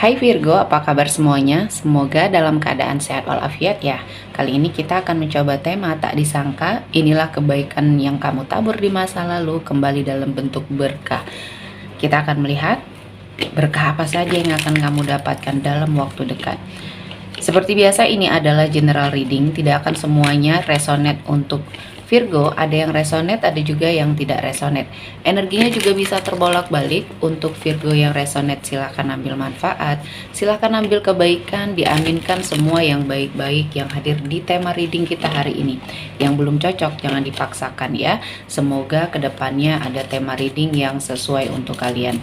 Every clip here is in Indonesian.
Hai Virgo, apa kabar semuanya? Semoga dalam keadaan sehat walafiat ya. Kali ini kita akan mencoba tema tak disangka, inilah kebaikan yang kamu tabur di masa lalu kembali dalam bentuk berkah. Kita akan melihat berkah apa saja yang akan kamu dapatkan dalam waktu dekat. Seperti biasa, ini adalah general reading, tidak akan semuanya resonate untuk Virgo, ada yang resonate, ada juga yang tidak resonate. Energinya juga bisa terbolak-balik. Untuk Virgo yang resonate, silahkan ambil manfaat, silahkan ambil kebaikan, diaminkan semua yang baik-baik yang hadir di tema reading kita hari ini. Yang belum cocok, jangan dipaksakan ya. Semoga kedepannya ada tema reading yang sesuai untuk kalian.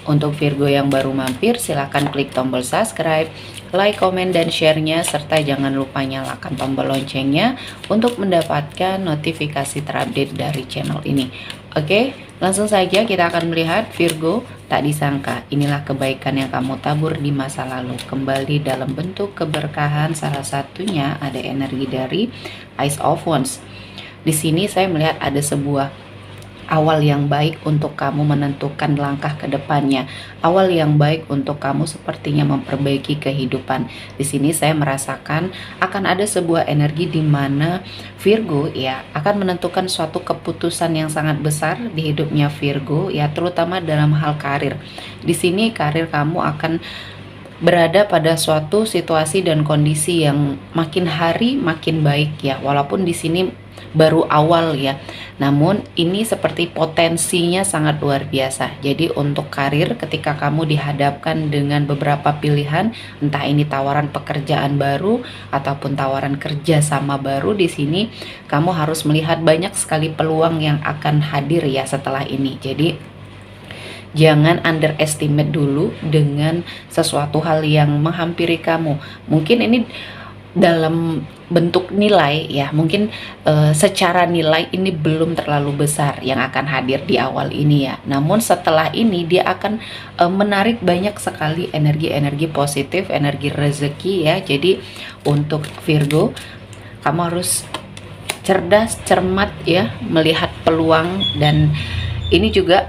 Untuk Virgo yang baru mampir, silahkan klik tombol subscribe, like, komen, dan share-nya, serta jangan lupa nyalakan tombol loncengnya untuk mendapatkan notifikasi terupdate dari channel ini. Oke, langsung saja kita akan melihat Virgo, tak disangka inilah kebaikan yang kamu tabur di masa lalu kembali dalam bentuk keberkahan. Salah satunya ada energi dari Ace of Wands. Di sini saya melihat ada sebuah awal yang baik untuk kamu menentukan langkah ke depannya. Awal yang baik untuk kamu sepertinya memperbaiki kehidupan. Di sini saya merasakan akan ada sebuah energi di mana Virgo ya akan menentukan suatu keputusan yang sangat besar di hidupnya Virgo ya, terutama dalam hal karir. Di sini karir kamu akan berada pada suatu situasi dan kondisi yang makin hari makin baik ya, walaupun di sini baru awal ya, namun ini seperti potensinya sangat luar biasa. Jadi untuk karir, ketika kamu dihadapkan dengan beberapa pilihan, entah ini tawaran pekerjaan baru ataupun tawaran kerja sama baru, di sini kamu harus melihat banyak sekali peluang yang akan hadir ya setelah ini. Jadi jangan underestimate dulu dengan sesuatu hal yang menghampiri kamu. Mungkin ini dalam bentuk nilai ya, mungkin secara nilai ini belum terlalu besar yang akan hadir di awal ini ya, namun setelah ini dia akan menarik banyak sekali energi-energi positif, energi rezeki ya. Jadi untuk Virgo, kamu harus cerdas, cermat ya, melihat peluang, dan ini juga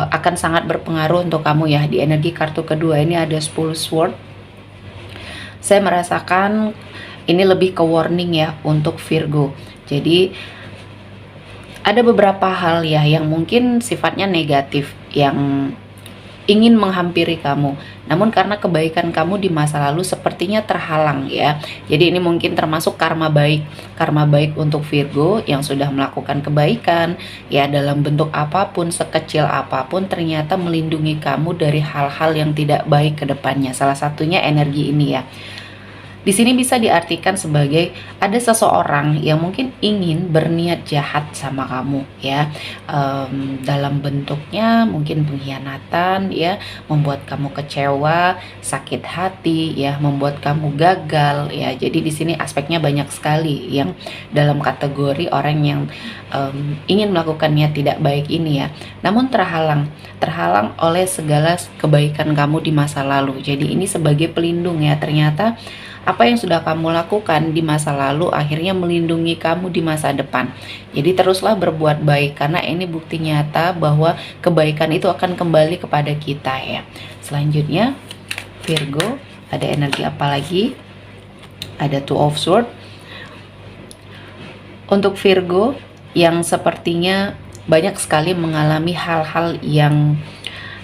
akan sangat berpengaruh untuk kamu ya. Di energi kartu kedua ini ada 10 sword. Saya merasakan ini lebih ke warning ya untuk Virgo. Jadi ada beberapa hal ya yang mungkin sifatnya negatif yang ingin menghampiri kamu, namun karena kebaikan kamu di masa lalu sepertinya terhalang ya. Jadi ini mungkin termasuk karma baik untuk Virgo yang sudah melakukan kebaikan ya, dalam bentuk apapun, sekecil apapun, ternyata melindungi kamu dari hal-hal yang tidak baik ke depannya. Salah satunya energi ini ya. Di sini bisa diartikan sebagai ada seseorang yang mungkin ingin berniat jahat sama kamu ya, dalam bentuknya mungkin pengkhianatan ya, membuat kamu kecewa, sakit hati ya, membuat kamu gagal ya. Jadi di sini aspeknya banyak sekali yang dalam kategori orang yang ingin melakukannya tidak baik ini ya, namun terhalang oleh segala kebaikan kamu di masa lalu. Jadi ini sebagai pelindung ya, ternyata apa yang sudah kamu lakukan di masa lalu akhirnya melindungi kamu di masa depan. Jadi teruslah berbuat baik, karena ini bukti nyata bahwa kebaikan itu akan kembali kepada kita ya. Selanjutnya Virgo, ada energi apa lagi? Ada Two of Swords. Untuk Virgo yang sepertinya banyak sekali mengalami hal-hal yang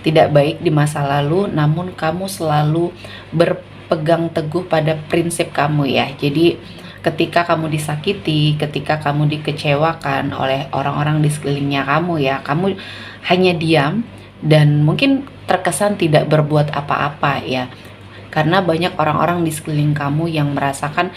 tidak baik di masa lalu, namun kamu selalu berpegang teguh pada prinsip kamu ya. Jadi ketika kamu disakiti, ketika kamu dikecewakan oleh orang-orang di sekelilingnya kamu ya, kamu hanya diam dan mungkin terkesan tidak berbuat apa-apa ya, karena banyak orang-orang di sekeliling kamu yang merasakan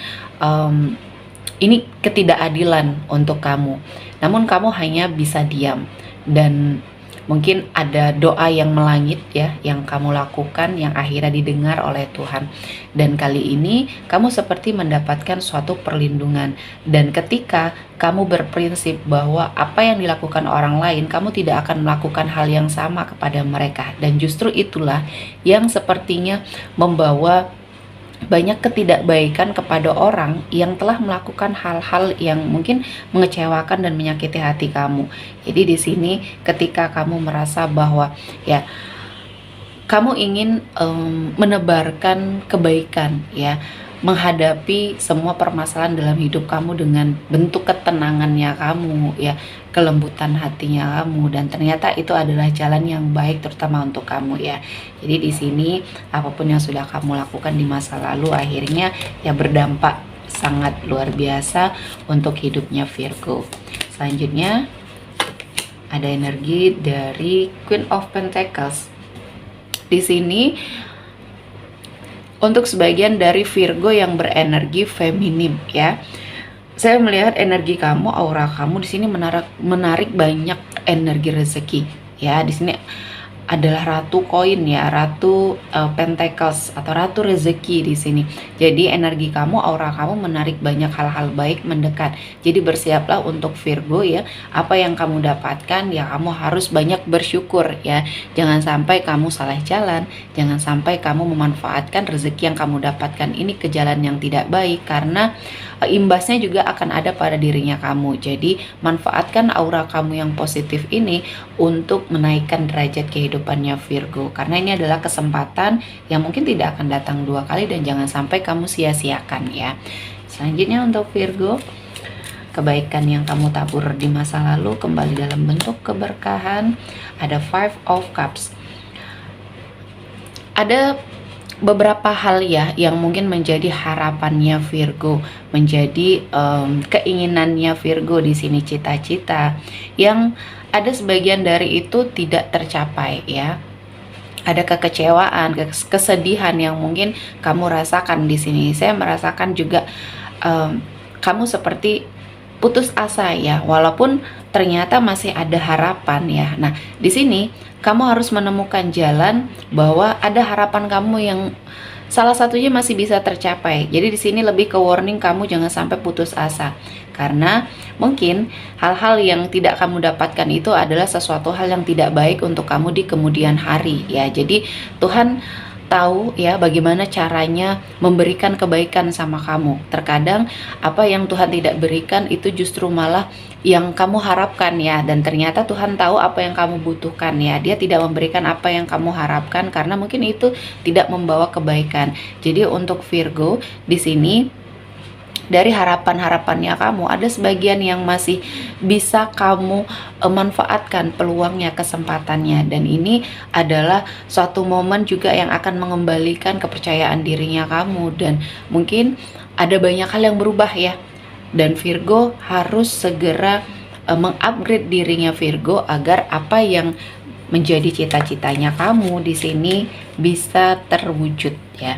ini ketidakadilan untuk kamu, namun kamu hanya bisa diam. Dan mungkin ada doa yang melangit ya yang kamu lakukan yang akhirnya didengar oleh Tuhan. Dan kali ini kamu seperti mendapatkan suatu perlindungan. Dan ketika kamu berprinsip bahwa apa yang dilakukan orang lain, kamu tidak akan melakukan hal yang sama kepada mereka. Dan justru itulah yang sepertinya membawa banyak ketidakbaikan kepada orang yang telah melakukan hal-hal yang mungkin mengecewakan dan menyakiti hati kamu. Jadi di sini ketika kamu merasa bahwa ya kamu ingin menebarkan kebaikan ya, menghadapi semua permasalahan dalam hidup kamu dengan bentuk ketenangannya kamu ya, kelembutan hatinya kamu, dan ternyata itu adalah jalan yang baik terutama untuk kamu ya. Jadi di sini apapun yang sudah kamu lakukan di masa lalu akhirnya ya berdampak sangat luar biasa untuk hidupnya Virgo. Selanjutnya ada energi dari Queen of Pentacles. Di sini untuk sebagian dari Virgo yang berenergi feminim ya, saya melihat energi kamu, aura kamu di sini menarik banyak energi rezeki ya. Di sini adalah ratu koin ya, ratu pentacles atau ratu rezeki di sini. Jadi energi kamu, aura kamu menarik banyak hal-hal baik mendekat. Jadi bersiaplah untuk Virgo ya, apa yang kamu dapatkan ya kamu harus banyak bersyukur ya. Jangan sampai kamu salah jalan, jangan sampai kamu memanfaatkan rezeki yang kamu dapatkan ini ke jalan yang tidak baik, karena imbasnya juga akan ada pada dirinya kamu. Jadi manfaatkan aura kamu yang positif ini untuk menaikkan derajat kehidupannya Virgo, karena ini adalah kesempatan yang mungkin tidak akan datang dua kali dan jangan sampai kamu sia-siakan ya. Selanjutnya untuk Virgo, kebaikan yang kamu tabur di masa lalu kembali dalam bentuk keberkahan. Ada Five of Cups. Ada beberapa hal ya yang mungkin menjadi harapannya Virgo, menjadi keinginannya Virgo di sini, cita-cita yang ada sebagian dari itu tidak tercapai ya. Ada kekecewaan, kesedihan yang mungkin kamu rasakan di sini. Saya merasakan juga kamu seperti putus asa ya, walaupun ternyata masih ada harapan ya. Nah, di sini kamu harus menemukan jalan bahwa ada harapan kamu yang salah satunya masih bisa tercapai. Jadi di sini lebih ke warning kamu jangan sampai putus asa. Karena mungkin hal-hal yang tidak kamu dapatkan itu adalah sesuatu hal yang tidak baik untuk kamu di kemudian hari ya. Jadi Tuhan tahu ya bagaimana caranya memberikan kebaikan sama kamu. Terkadang apa yang Tuhan tidak berikan itu justru malah yang kamu harapkan ya, dan ternyata Tuhan tahu apa yang kamu butuhkan ya. Dia tidak memberikan apa yang kamu harapkan karena mungkin itu tidak membawa kebaikan. Jadi untuk Virgo di sini, dari harapan-harapannya kamu ada sebagian yang masih bisa kamu manfaatkan peluangnya, kesempatannya, dan ini adalah suatu momen juga yang akan mengembalikan kepercayaan dirinya kamu, dan mungkin ada banyak hal yang berubah ya, dan Virgo harus segera mengupgrade dirinya Virgo agar apa yang menjadi cita-citanya kamu di sini bisa terwujud ya.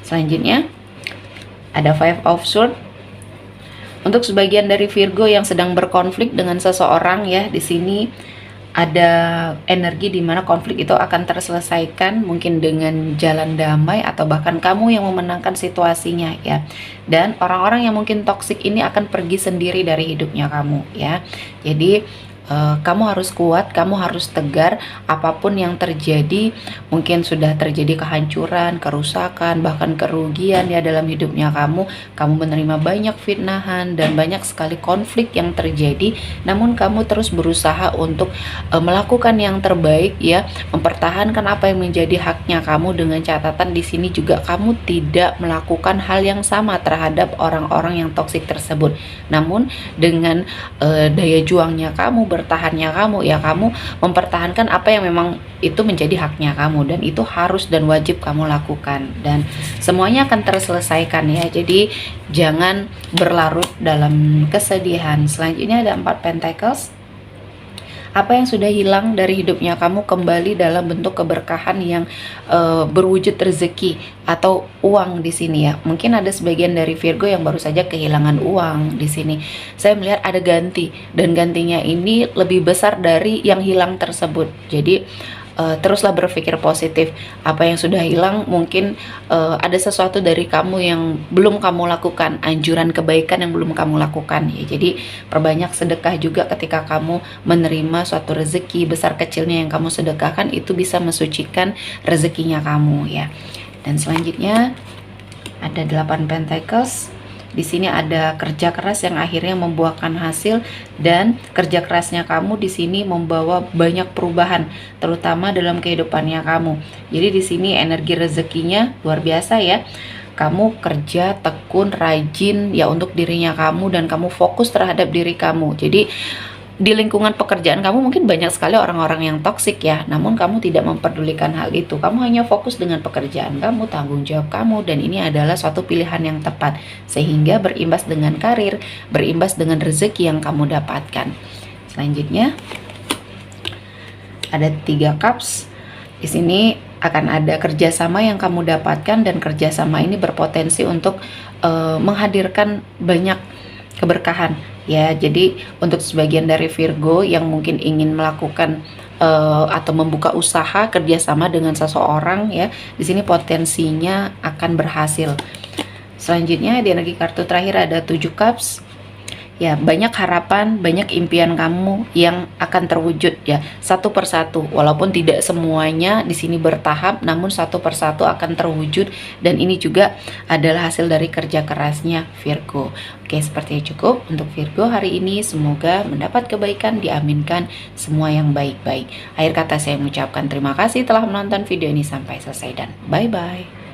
Selanjutnya ada Five of Swords. Untuk sebagian dari Virgo yang sedang berkonflik dengan seseorang ya, di sini ada energi di mana konflik itu akan terselesaikan mungkin dengan jalan damai atau bahkan kamu yang memenangkan situasinya ya. Dan orang-orang yang mungkin toksik ini akan pergi sendiri dari hidupnya kamu ya. Jadi kamu harus kuat, kamu harus tegar. Apapun yang terjadi, mungkin sudah terjadi kehancuran, kerusakan, bahkan kerugian ya dalam hidupnya kamu menerima banyak fitnahan dan banyak sekali konflik yang terjadi, namun kamu terus berusaha untuk melakukan yang terbaik ya, mempertahankan apa yang menjadi haknya kamu, dengan catatan di sini juga kamu tidak melakukan hal yang sama terhadap orang-orang yang toksik tersebut. Namun dengan daya juangnya kamu, bertahannya kamu ya, kamu mempertahankan apa yang memang itu menjadi haknya kamu, dan itu harus dan wajib kamu lakukan, dan semuanya akan terselesaikan ya. Jadi jangan berlarut dalam kesedihan. Selanjutnya ada 4 Pentacles. Apa yang sudah hilang dari hidupnya kamu kembali dalam bentuk keberkahan yang berwujud rezeki atau uang di sini ya. Mungkin ada sebagian dari Virgo yang baru saja kehilangan uang di sini. Saya melihat ada ganti, dan gantinya ini lebih besar dari yang hilang tersebut. Jadi teruslah berpikir positif. Apa yang sudah hilang mungkin ada sesuatu dari kamu yang belum kamu lakukan, anjuran kebaikan yang belum kamu lakukan ya. Jadi perbanyak sedekah juga ketika kamu menerima suatu rezeki besar kecilnya yang kamu sedekahkan, itu bisa mensucikan rezekinya kamu ya. Dan selanjutnya ada 8 Pentacles. Di sini ada kerja keras yang akhirnya membuahkan hasil, dan kerja kerasnya kamu di sini membawa banyak perubahan, terutama dalam kehidupannya kamu. Jadi di sini energi rezekinya luar biasa ya. Kamu kerja tekun, rajin ya untuk dirinya kamu, dan kamu fokus terhadap diri kamu. Jadi di lingkungan pekerjaan kamu mungkin banyak sekali orang-orang yang toksik ya, namun kamu tidak memperdulikan hal itu. Kamu hanya fokus dengan pekerjaan kamu, tanggung jawab kamu, dan ini adalah suatu pilihan yang tepat, sehingga berimbas dengan karir, berimbas dengan rezeki yang kamu dapatkan. Selanjutnya ada 3 cups. Di sini akan ada kerjasama yang kamu dapatkan, dan kerjasama ini berpotensi untuk menghadirkan banyak keberkahan ya. Jadi untuk sebagian dari Virgo yang mungkin ingin melakukan atau membuka usaha kerjasama dengan seseorang ya, di sini potensinya akan berhasil. Selanjutnya di energi kartu terakhir ada 7 cups. Ya, banyak harapan, banyak impian kamu yang akan terwujud ya, satu persatu. Walaupun tidak semuanya di sini bertahap, namun satu persatu akan terwujud, dan ini juga adalah hasil dari kerja kerasnya Virgo. Oke, sepertinya cukup untuk Virgo hari ini. Semoga mendapat kebaikan, diaminkan semua yang baik-baik. Akhir kata saya mengucapkan terima kasih telah menonton video ini sampai selesai, dan bye-bye.